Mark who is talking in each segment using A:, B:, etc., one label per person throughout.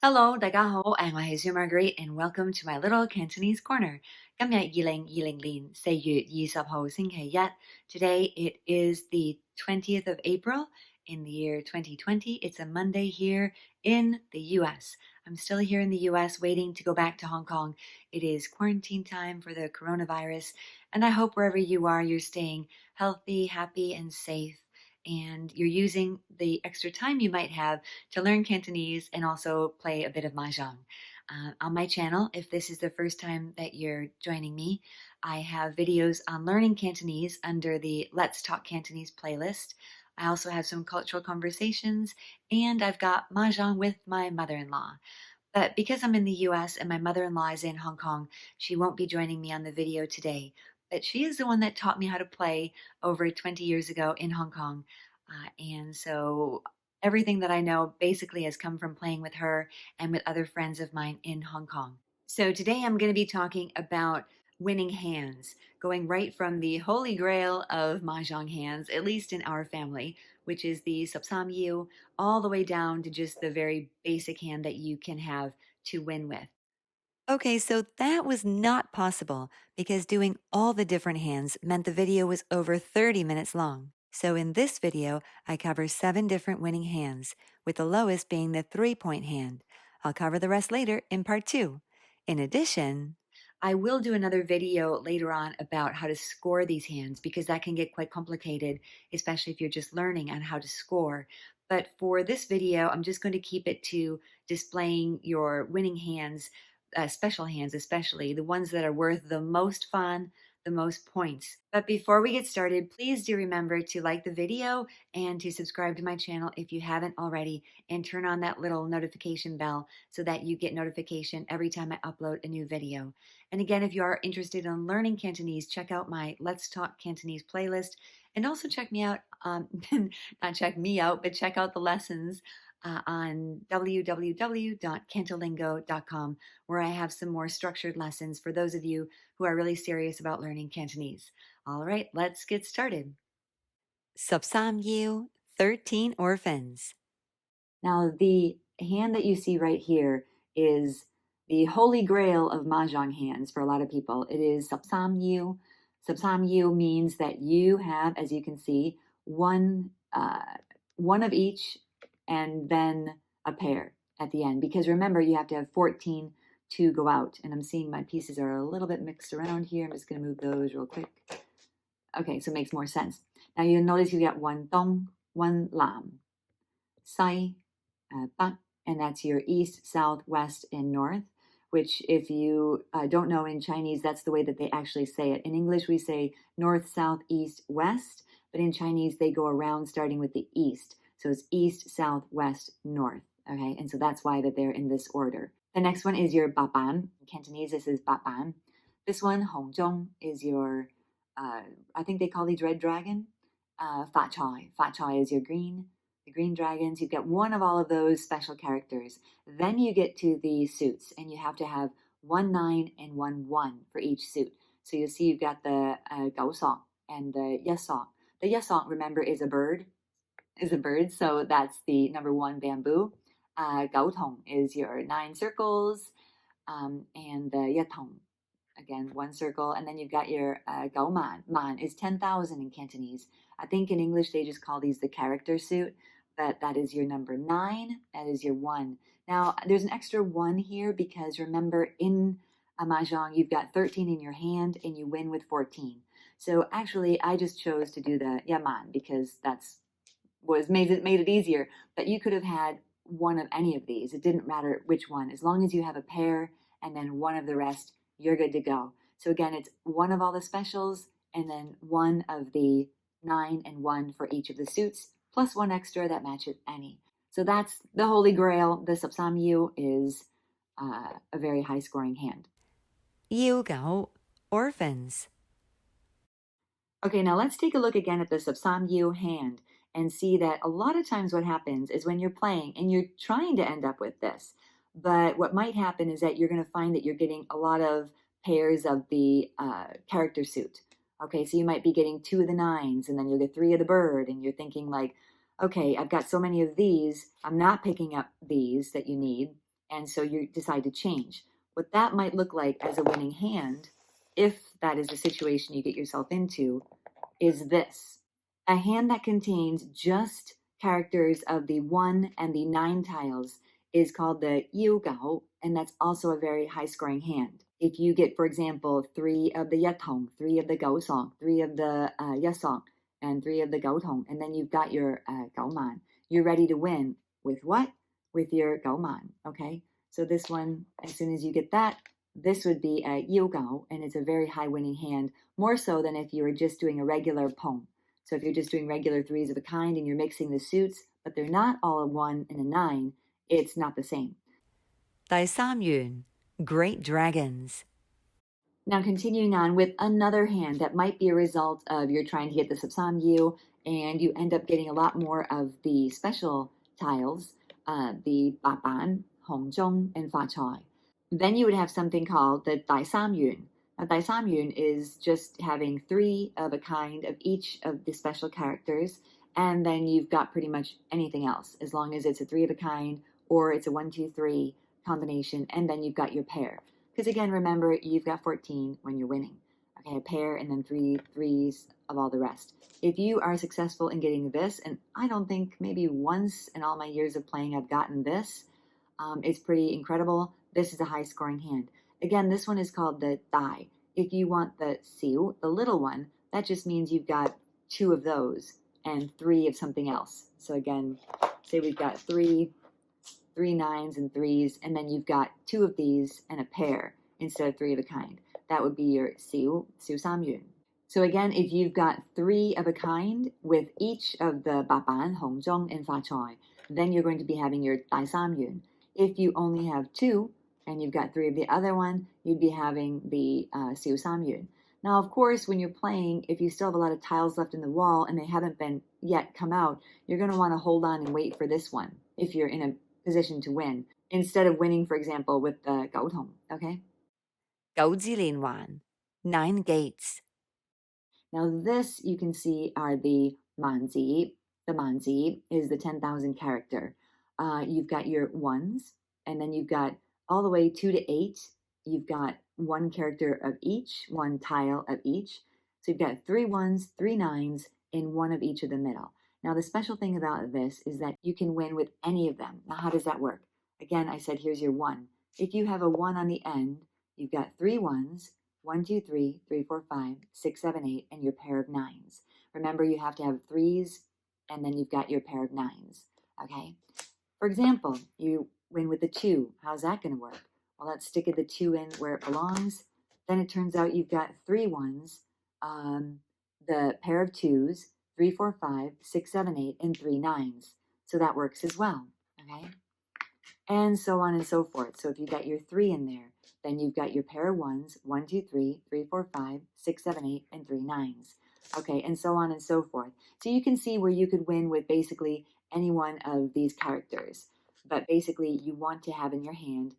A: Hello，大家好，我係小 Marguerite and welcome to my little Cantonese corner. 今日2020年4月20號星期一. Today it is the 20th of April in the year 2020. It's a Monday here in the US. I'm still here in the US waiting to go back to Hong Kong. It is quarantine time for the coronavirus, and I hope wherever you are, you're staying healthy, happy, and safe. And you're using the extra time you might have to learn Cantonese and also play a bit of Mahjong. On my channel, if this is the first time that you're joining me, I have videos on learning Cantonese under the Let's Talk Cantonese playlist. I also have some cultural conversations, and I've got Mahjong with my mother-in-law. But because I'm in the US and my mother-in-law is in Hong Kong, she won't be joining me on the video today. But she is the one that taught me how to play over 20 years ago in Hong Kong. And so everything that I know basically has come from playing with her and with other friends of mine in Hong Kong. So today I'm going to be talking about winning hands, going right from the Holy Grail of Mahjong hands, at least in our family, which is the Sāam, all the way down to just the very basic hand that you can have to win with. Okay, so that was not possible because doing all the different hands meant the video was over 30 minutes long. So in this video, I cover 7 different winning hands, with the lowest being the 3-point hand. I'll cover the rest later in part 2. In addition, I will do another video later on about how to score these hands because that can get quite complicated, especially if you're just learning on how to score. But for this video, I'm just going to keep it to displaying your winning hands, special hands especially, the ones that are worth the most fāan, the most points. But before we get started, please do remember to like the video and to subscribe to my channel if you haven't already, and turn on that little notification bell so that you get notification every time I upload a new video. And again, if you are interested in learning Cantonese, check out my Let's Talk Cantonese playlist, and also check me out, not check me out, but check out the lessons on www.cantolingo.com, where I have some more structured lessons for those of you who are really serious about learning Cantonese. All right, let's get started. Sāam, 13 Orphans. Now, the hand that you see right here is the Holy Grail of Mahjong hands for a lot of people. It is Sāam. Sāam means that you have, as you can see, one of each and then a pair at the end. Because remember, you have to have 14 to go out. And I'm seeing my pieces are a little bit mixed around here. I'm just going to move those real quick. Okay, so it makes more sense. Now you'll notice you got one dong, one lam, sai, ba, and that's your east, south, west, and north, which if you don't know in Chinese, that's the way that they actually say it. In English, we say north, south, east, west, but in Chinese, they go around starting with the east. So it's east, south, west, north, okay? And so that's why that they're in this order. The next one is your bāpān. In Cantonese, this is bāpān. This one, hōngzhōng, is your, I think they call these red dragon. Fā chāi. Fā chāi is your green. The green dragons, you've got one of all of those special characters. Then you get to the suits, and you have to have 1 9 and 1 1 for each suit. So you'll see you've got the Gao Song and the Yes Song. The Yes Song, remember, is a bird. So that's the number 1 bamboo. Gao Tong is your 9 circles, and the Yatong, again, 1 circle, and then you've got your Gao Man. Man is 10,000 in Cantonese. I think in English they just call these the character suit, but that is your number 9. That is your 1. Now, there's an extra 1 here because remember in a Mahjong you've got 13 in your hand and you win with 14. So actually, I just chose to do the Yaman because that's made it easier. But you could have had one of any of these. It didn't matter which one. As long as you have a pair and then one of the rest, you're good to go. So again, it's 1 of all the specials and then 1 of the 9 and 1 for each of the suits, plus 1 extra that matches any. So that's the Holy Grail. The Sāam is a very high scoring hand. Go Orphans. Okay, now let's take a look again at the Sāam hand and see that a lot of times what happens is when you're playing and you're trying to end up with this, but what might happen is that you're going to find that you're getting a lot of pairs of the character suit. Okay, so you might be getting 2 of the 9s, and then you'll get 3 of the bird, and you're thinking like, okay, I've got so many of these, I'm not picking up these that you need, and so you decide to change. What that might look like as a winning hand, if that is the situation you get yourself into, is this. A hand that contains just characters of the 1 and the 9 tiles is called the yùhn, and that's also a very high-scoring hand. If you get, for example, 3 of the yatong, 3 of the gaosong, 3 of the yasong, and 3 of the gaotong, and then you've got your gaoman, you're ready to win with what? With your gaoman, okay? So this one, as soon as you get that, this would be a yùhn, and it's a very high winning hand, more so than if you were just doing a regular pong. So if you're just doing regular 3s of a kind and you're mixing the suits, but they're not all a 1 and a 9, it's not the same.
B: 第三元 Great Dragons.
A: Now continuing on with another hand that might be a result of you're trying to get the Sāam Yu and you end up getting a lot more of the special tiles, the Bāpan, Mahjong, and fāan. Then you would have something called the Daaih yùhn. Now, Daaih yùhn is just having 3 of a kind of each of the special characters, and then you've got pretty much anything else, as long as it's a 3 of a kind or it's a 1, 2, 3 combination, and then you've got your pair. Because again, remember, you've got 14 when you're winning. Okay, a pair and then 3 threes of all the rest. If you are successful in getting this, and I don't think maybe once in all my years of playing I've gotten this, it's pretty incredible. This is a high scoring hand. Again, this one is called the Daaih. If you want the Siu, the little one, that just means you've got 2 of those and 3 of something else. So again, say we've got 3 9s and 3s, and then you've got 2 of these and a pair instead of 3 of a kind. That would be your Siu Sāam yùhn. So again, if you've got 3 of a kind with each of the Bāpan, Mahjong, and fāan, then you're going to be having your Daaih yùhn. If you only have 2 and you've got 3 of the other one, you'd be having the Siu Sāam yùhn. Now, of course, when you're playing, if you still have a lot of tiles left in the wall and they haven't been yet come out, you're going to want to hold on and wait for this one if you're in a position to win, instead of winning, for example, with the gaotong, okay?
B: 九支連環 9 Gates.
A: Now this, you can see, are the manzi. The manzi is the 10,000 character. You've got your 1s, and then you've got all the way 2 to 8. You've got 1 character of each, 1 tile of each. So you've got 3 1s, 3 9s, and 1 of each of the middle. Now, the special thing about this is that you can win with any of them. Now, how does that work? Again, I said, here's your 1. If you have a 1 on the end, you've got 3 1s, 1, 2, 3, 3, 4, 5, 6, 7, 8, and your pair of 9s. Remember, you have to have 3s, and then you've got your pair of 9s, okay? For example, you win with the 2. How's that going to work? Well, let's stick the 2 in where it belongs. Then it turns out you've got 3 1s, the pair of 2s, 3, 4, 5, 6, 7, 8, and 3 9s. So that works as well, okay? And so on and so forth. So if you got your 3 in there, then you've got your pair of 1s, 1, 2, 3, 3, 4, 5, 6, 7, 8, and 3 9s. Okay, and so on and so forth. So you can see where you could win with basically any one of these characters. But basically, you want to have in your hand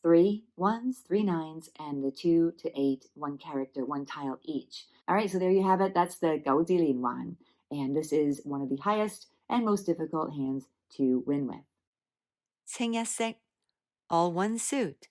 A: 3 1s, 3 9s, and the 2 to 8, 1 character, 1 tile each. All right, so there you have it. That's the Go Orphans, and this is one of the highest and most difficult hands to win with.
B: 清一色 All one suit.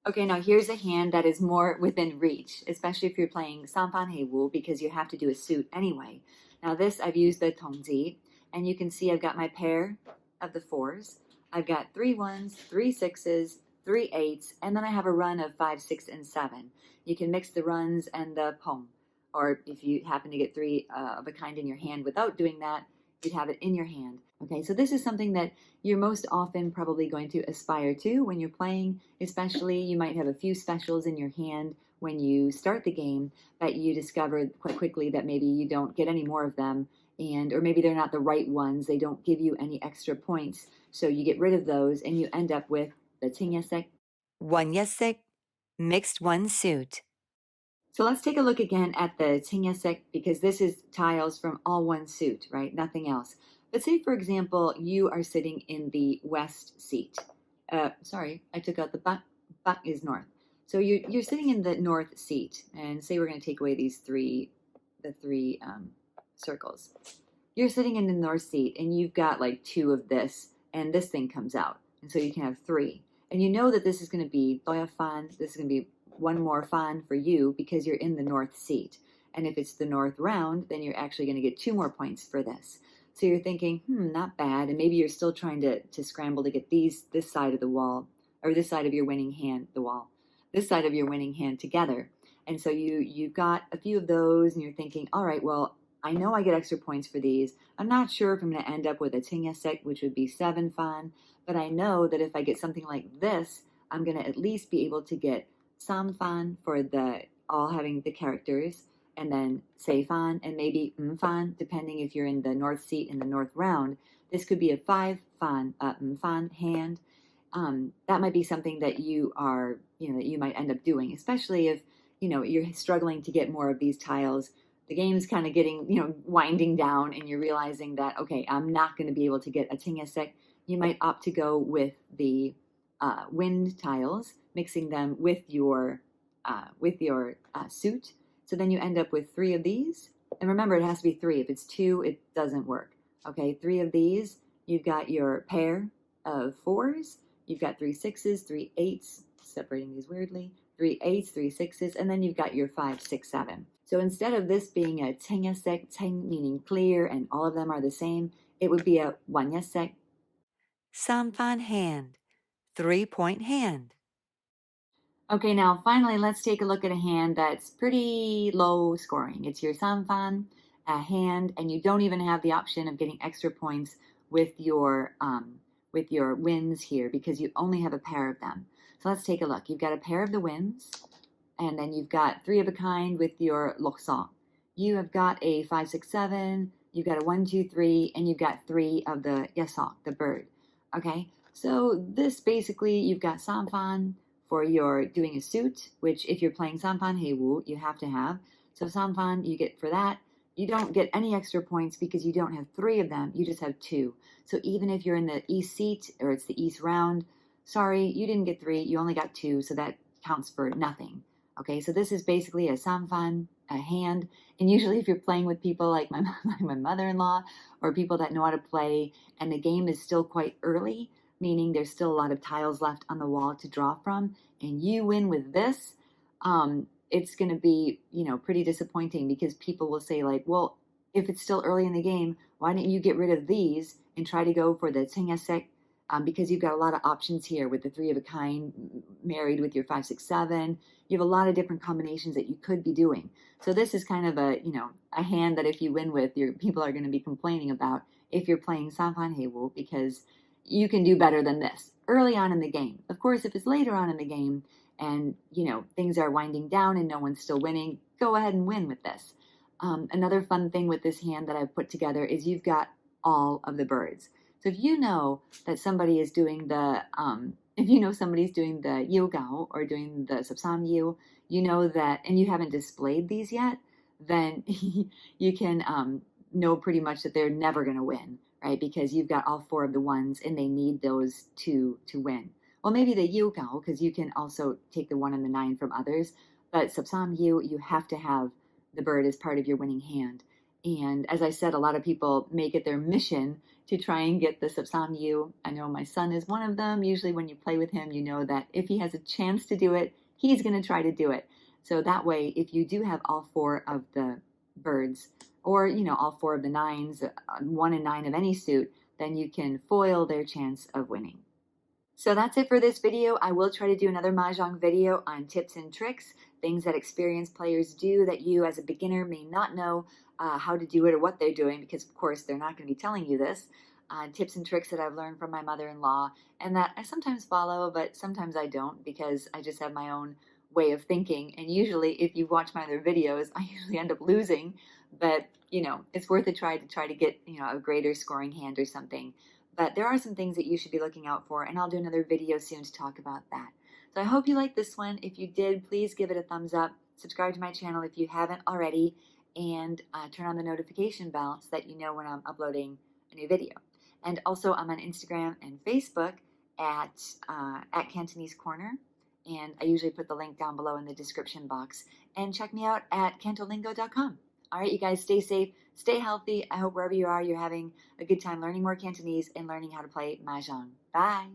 A: Okay, now here's a hand that is more within reach, especially if you're playing Sāam Hei Wu, because you have to do a suit anyway. Now this, I've used the Tongzi, and you can see I've got my pair of the 4s. I've got 3 1s, 3 6s, 3 8s, and then I have a run of 5, 6, and 7. You can mix the runs and the pong, or if you happen to get 3 of a kind in your hand without doing that, you'd have it in your hand. Okay, so this is something that you're most often probably going to aspire to when you're playing, especially you might have a few specials in your hand when you start the game, but you discover quite quickly that maybe you don't get any more of them, and or maybe they're not the right ones, they don't give you any extra points, so you get rid of those and you end up with the Tingyasek.
B: 混一色 Mixed one suit.
A: So let's take a look again at the Tingyasek, because this is tiles from all one suit, right? Nothing else. But say, for example, you are sitting in the west seat. Sorry, I took out the bak. Bak is north. So you're sitting in the north seat, and say we're going to take away the three circles. You're sitting in the north seat, and you've got like 2 of this, and this thing comes out. And so you can have 3. And you know that this is going to be Daaih fāan. This is going to be one more fāan for you because you're in the north seat. And if it's the north round, then you're actually going to get 2 more points for this. So you're thinking, not bad. And maybe you're still trying to scramble to get this side of the wall, or this side of your winning hand, the wall, this side of your winning hand together. And so you've got a few of those and you're thinking, all right, well, I know I get extra points for these. I'm not sure if I'm going to end up with a Chīng, which would be 7 fāan, but I know that if I get something like this, I'm going to at least be able to get Sāam fāan for the all having the characters, and then Say fāan, and maybe fāan, depending if you're in the north seat in the north round. This could be a 5 fāan, fāan hand. That might be something that you are, that you might end up doing, especially if, you're struggling to get more of these tiles. The game's kind of getting, winding down, and you're realizing that, okay, I'm not going to be able to get a Chīng. You might opt to go with the wind tiles, mixing them with your suit. So then you end up with 3 of these. And remember, it has to be 3. If it's 2, it doesn't work. Okay, 3 of these. You've got your pair of 4s. You've got 3 6s, 3 8s, separating these weirdly, 3 8s, 3 6s, and then you've got your 5 6 7. So instead of this being a Chīng, meaning clear, and all of them are the same, it would be a wàahn,
B: Sāam fāan hand, 3-point hand.
A: Okay, now finally, let's take a look at a hand that's pretty low scoring. It's your Sāam fāan hand, and you don't even have the option of getting extra points with your wins here because you only have a pair of them. So let's take a look. You've got a pair of the wins, and then you've got 3 of a kind with your lok. You have got a 5 6 7. You've got a 1 2 3, and you've got 3 of the yasok, the bird. Okay, so this basically you've got Sāam fāan for your doing a suit, which if you're playing Sāam fāan hei wu, you have to have. So Sāam fāan, you get for that. You don't get any extra points because you don't have 3 of them. You just have 2. So even if you're in the east seat or it's the east round, sorry, you didn't get 3. You only got 2, so that counts for nothing. Okay, so this is basically a Sāam fāan, a hand. And usually if you're playing with people like my mother-in-law or people that know how to play and the game is still quite early, meaning there's still a lot of tiles left on the wall to draw from, and you win with this, it's going to be, pretty disappointing because people will say like, well, if it's still early in the game, why don't you get rid of these and try to go for the Chīng, because you've got a lot of options here with the 3 of a kind married with your 5 6 7. You have a lot of different combinations that you could be doing. So this is kind of a hand that if you win with, your people are going to be complaining about if you're playing Sāam fāan hei wu, because you can do better than this early on in the game. Of course, if it's later on in the game and, things are winding down and no one's still winning, go ahead and win with this. Another fun thing with this hand that I've put together is you've got all of the birds. So if you know that somebody is doing somebody's doing the yùhn or doing the Sāam yu, you know that, and you haven't displayed these yet, then you can know pretty much that they're never going to win. Right, because you've got all 4 of the ones and they need those to win. Well, maybe the yùhn, because you can also take the 1 and the 9 from others, but Sāam yu, you have to have the bird as part of your winning hand. And as I said, a lot of people make it their mission to try and get the Sāam yu. I know my son is one of them. Usually when you play with him, you know that if he has a chance to do it, he's going to try to do it. So that way, if you do have all 4 of the birds, or, all 4 of the 9s, 1 and 9 of any suit, then you can foil their chance of winning. So that's it for this video. I will try to do another Mahjong video on tips and tricks, things that experienced players do that you as a beginner may not know how to do it or what they're doing, because of course they're not going to be telling you this. Tips and tricks that I've learned from my mother-in-law and that I sometimes follow, but sometimes I don't because I just have my own way of thinking. And usually if you watch my other videos, I usually end up losing, but it's worth a try to get, a greater scoring hand or something. But there are some things that you should be looking out for, and I'll do another video soon to talk about that. So I hope you liked this one. If you did, please give it a thumbs up. Subscribe to my channel if you haven't already, and turn on the notification bell so that you know when I'm uploading a new video. And also I'm on Instagram and Facebook at Cantonese Corner, and I usually put the link down below in the description box. And check me out at cantolingo.com. All right, you guys, stay safe, stay healthy. I hope wherever you are, you're having a good time learning more Cantonese and learning how to play Mahjong. Bye.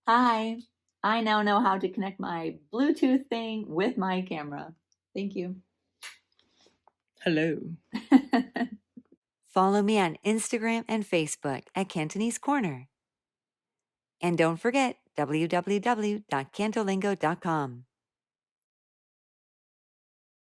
A: Hi, I now know how to connect my Bluetooth thing with my camera. Thank you.
C: Hello.
B: Follow me on Instagram and Facebook at Cantonese Corner. And don't forget www.cantolingo.com.